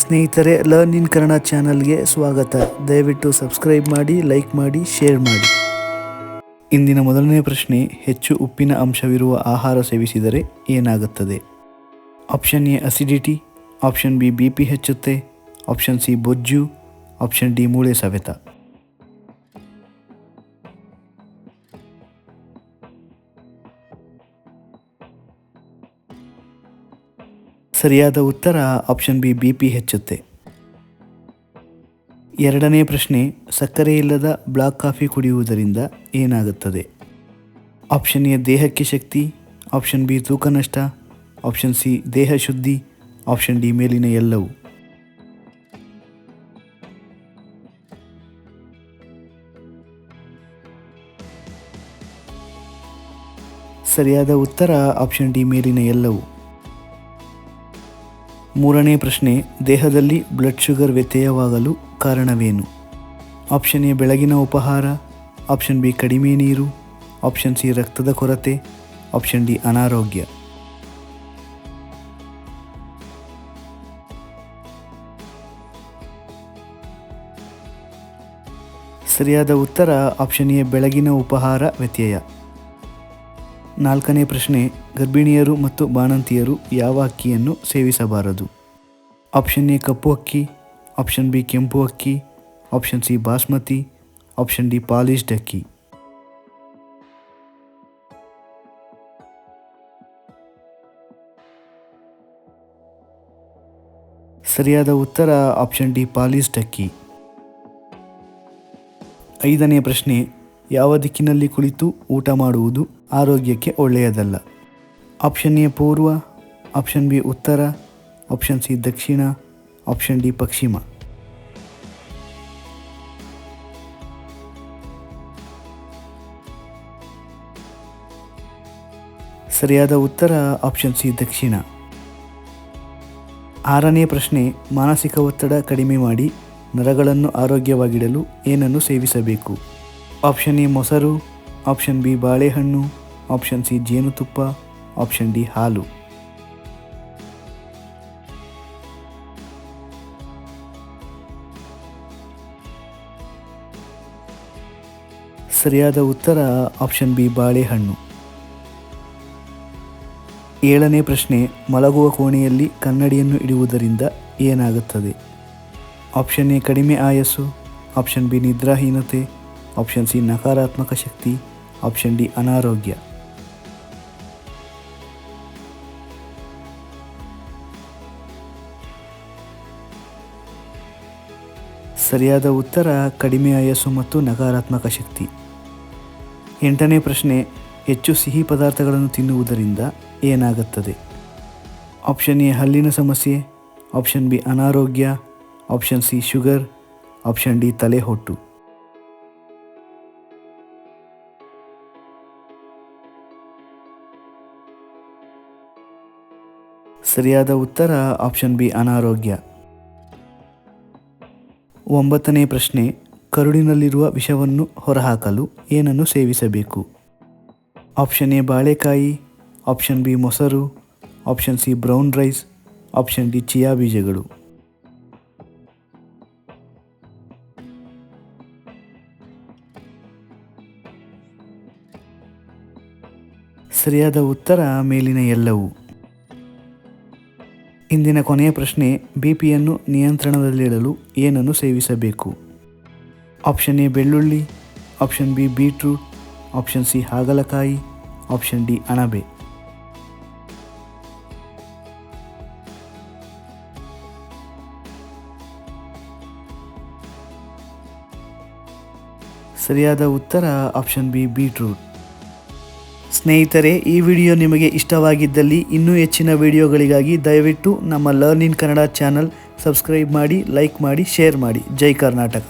ಸ್ನೇಹಿತರೆ, learn in Kannada ಚಾನಲ್ಗೆ ಸ್ವಾಗತ. ದಯವಿಟ್ಟು ಸಬ್ಸ್ಕ್ರೈಬ್ ಮಾಡಿ, ಲೈಕ್ ಮಾಡಿ, ಶೇರ್ ಮಾಡಿ. ಇಂದಿನ ಮೊದಲನೇ ಪ್ರಶ್ನೆ, ಹೆಚ್ಚು ಉಪ್ಪಿನ ಅಂಶವಿರುವ ಆಹಾರ ಸೇವಿಸಿದರೆ ಏನಾಗುತ್ತದೆ? Option A acidity, option B BP ಹೆಚ್ಚುತ್ತೆ, ಆಪ್ಷನ್ ಸಿ ಬೊಜ್ಜು, ಆಪ್ಷನ್ ಡಿ ಮೂಳೆ ಸವೆತ. ಸರಿಯಾದ ಉತ್ತರ ಆಪ್ಷನ್ ಬಿ BP ಹೆಚ್ಚುತ್ತೆ. ಎರಡನೇ ಪ್ರಶ್ನೆ, ಸಕ್ಕರೆ ಇಲ್ಲದ ಬ್ಲಾಕ್ ಕಾಫಿ ಕುಡಿಯುವುದರಿಂದ ಏನಾಗುತ್ತದೆ? ಆಪ್ಷನ್ ಎ ದೇಹಕ್ಕೆ ಶಕ್ತಿ, ಆಪ್ಷನ್ ಬಿ ತೂಕ ನಷ್ಟ, ಆಪ್ಷನ್ ಸಿ ದೇಹ ಶುದ್ಧಿ, ಆಪ್ಷನ್ ಡಿ ಮೇಲಿನ ಎಲ್ಲವೂ. ಸರಿಯಾದ ಉತ್ತರ ಆಪ್ಷನ್ ಡಿ ಮೇಲಿನ ಎಲ್ಲವೂ. ಮೂರನೇ ಪ್ರಶ್ನೆ, ದೇಹದಲ್ಲಿ ಬ್ಲಡ್ ಶುಗರ್ ವ್ಯತ್ಯಯವಾಗಲು ಕಾರಣವೇನು? ಆಪ್ಷನ್ ಎ ಬೆಳಗಿನ ಉಪಹಾರ, ಆಪ್ಷನ್ ಬಿ ಕಡಿಮೆ ನೀರು, ಆಪ್ಷನ್ ಸಿ ರಕ್ತದ ಕೊರತೆ, ಆಪ್ಷನ್ ಡಿ ಅನಾರೋಗ್ಯ. ಸರಿಯಾದ ಉತ್ತರ ಆಪ್ಷನ್ ಎ ಬೆಳಗಿನ ಉಪಹಾರ ವ್ಯತ್ಯಯ. ನಾಲ್ಕನೇ ಪ್ರಶ್ನೆ, ಗರ್ಭಿಣಿಯರು ಮತ್ತು ಬಾಣಂತಿಯರು ಯಾವ ಅಕ್ಕಿಯನ್ನು ಸೇವಿಸಬಾರದು? ಆಪ್ಷನ್ ಎ ಕಪ್ಪು ಅಕ್ಕಿ, ಆಪ್ಷನ್ ಬಿ ಕೆಂಪು ಅಕ್ಕಿ, option C basmati, option D polished ಅಕ್ಕಿ. ಸರಿಯಾದ ಉತ್ತರ ಆಪ್ಷನ್ ಡಿ ಪಾಲಿಶ್ಡ್ ಅಕ್ಕಿ. ಐದನೇ ಪ್ರಶ್ನೆ, ಯಾವ ದಿಕ್ಕಿನಲ್ಲಿ ಕುಳಿತು ಊಟ ಮಾಡುವುದು ಆರೋಗ್ಯಕ್ಕೆ ಒಳ್ಳೆಯದಲ್ಲ? ಆಪ್ಷನ್ ಎ ಪೂರ್ವ, ಆಪ್ಷನ್ ಬಿ ಉತ್ತರ, ಆಪ್ಷನ್ ಸಿ ದಕ್ಷಿಣ, ಆಪ್ಷನ್ ಡಿ ಪಶ್ಚಿಮ. ಸರಿಯಾದ ಉತ್ತರ ಆಪ್ಷನ್ ಸಿ ದಕ್ಷಿಣ. ಆರನೇ ಪ್ರಶ್ನೆ, ಮಾನಸಿಕ ಒತ್ತಡ ಕಡಿಮೆ ಮಾಡಿ ನರಗಳನ್ನು ಆರೋಗ್ಯವಾಗಿಡಲು ಏನನ್ನು ಸೇವಿಸಬೇಕು? ಆಪ್ಷನ್ ಎ ಮೊಸರು, ಆಪ್ಷನ್ ಬಿ ಬಾಳೆಹಣ್ಣು, ಆಪ್ಷನ್ ಸಿ ಜೇನುತುಪ್ಪ, ಆಪ್ಷನ್ ಡಿ ಹಾಲು. ಸರಿಯಾದ ಉತ್ತರ ಆಪ್ಷನ್ ಬಿ ಬಾಳೆಹಣ್ಣು. ಏಳನೇ ಪ್ರಶ್ನೆ, ಮಲಗುವ ಕೋಣೆಯಲ್ಲಿ ಕನ್ನಡಿಯನ್ನು ಇಡುವುದರಿಂದ ಏನಾಗುತ್ತದೆ? ಆಪ್ಷನ್ ಎ ಕಡಿಮೆ ಆಯಸ್ಸು, ಆಪ್ಷನ್ ಬಿ ನಿದ್ರಾಹೀನತೆ, ಆಪ್ಷನ್ ಸಿ ನಕಾರಾತ್ಮಕ ಶಕ್ತಿ, ಆಪ್ಷನ್ ಡಿ ಅನಾರೋಗ್ಯ. ಸರಿಯಾದ ಉತ್ತರ ಕಡಿಮೆ ಆಯಸ್ಸು ಮತ್ತು ನಕಾರಾತ್ಮಕ ಶಕ್ತಿ. ಎಂಟನೇ ಪ್ರಶ್ನೆ, ಹೆಚ್ಚು ಸಿಹಿ ಪದಾರ್ಥಗಳನ್ನು ತಿನ್ನುವುದರಿಂದ ಏನಾಗುತ್ತದೆ? ಆಪ್ಷನ್ ಎ ಹಲ್ಲಿನ ಸಮಸ್ಯೆ, ಆಪ್ಷನ್ ಬಿ ಅನಾರೋಗ್ಯ, option C sugar, option D ತಲೆಹೊಟ್ಟು. ಸರಿಯಾದ ಉತ್ತರ ಆಪ್ಷನ್ ಬಿ ಅನಾರೋಗ್ಯ. ಒಂಬತ್ತನೇ ಪ್ರಶ್ನೆ, ಕರುಳಿನಲ್ಲಿರುವ ವಿಷವನ್ನು ಹೊರಹಾಕಲು ಏನನ್ನು ಸೇವಿಸಬೇಕು? ಆಪ್ಷನ್ ಎ ಬಾಳೆಕಾಯಿ, ಆಪ್ಷನ್ ಬಿ ಮೊಸರು, option C brown rice, option D chia ಬೀಜಗಳು. ಸರಿಯಾದ ಉತ್ತರ ಮೇಲಿನ ಎಲ್ಲವೂ. ಇಂದಿನ ಕೊನೆಯ ಪ್ರಶ್ನೆ, BPಯನ್ನು ನಿಯಂತ್ರಣದಲ್ಲಿಡಲು ಏನನ್ನು ಸೇವಿಸಬೇಕು? ಆಪ್ಷನ್ ಎ ಬೆಳ್ಳುಳ್ಳಿ, option B beetroot, option C ಹಾಗಲಕಾಯಿ, ಆಪ್ಷನ್ ಡಿ ಅಣಬೆ. ಸರಿಯಾದ ಉತ್ತರ ಆಪ್ಷನ್ ಬಿ ಬೀಟ್ರೂಟ್. ಸ್ನೇಹಿತರೆ, ಈ ವಿಡಿಯೋ ನಿಮಗೆ ಇಷ್ಟವಾಗಿದ್ದಲ್ಲಿ ಇನ್ನೂ ಹೆಚ್ಚಿನ ವಿಡಿಯೋಗಳಿಗಾಗಿ ದಯವಿಟ್ಟು ನಮ್ಮ learn in Kannada channel subscribe ಮಾಡಿ, ಲೈಕ್ ಮಾಡಿ, ಶೇರ್ ಮಾಡಿ. ಜೈ ಕರ್ನಾಟಕ.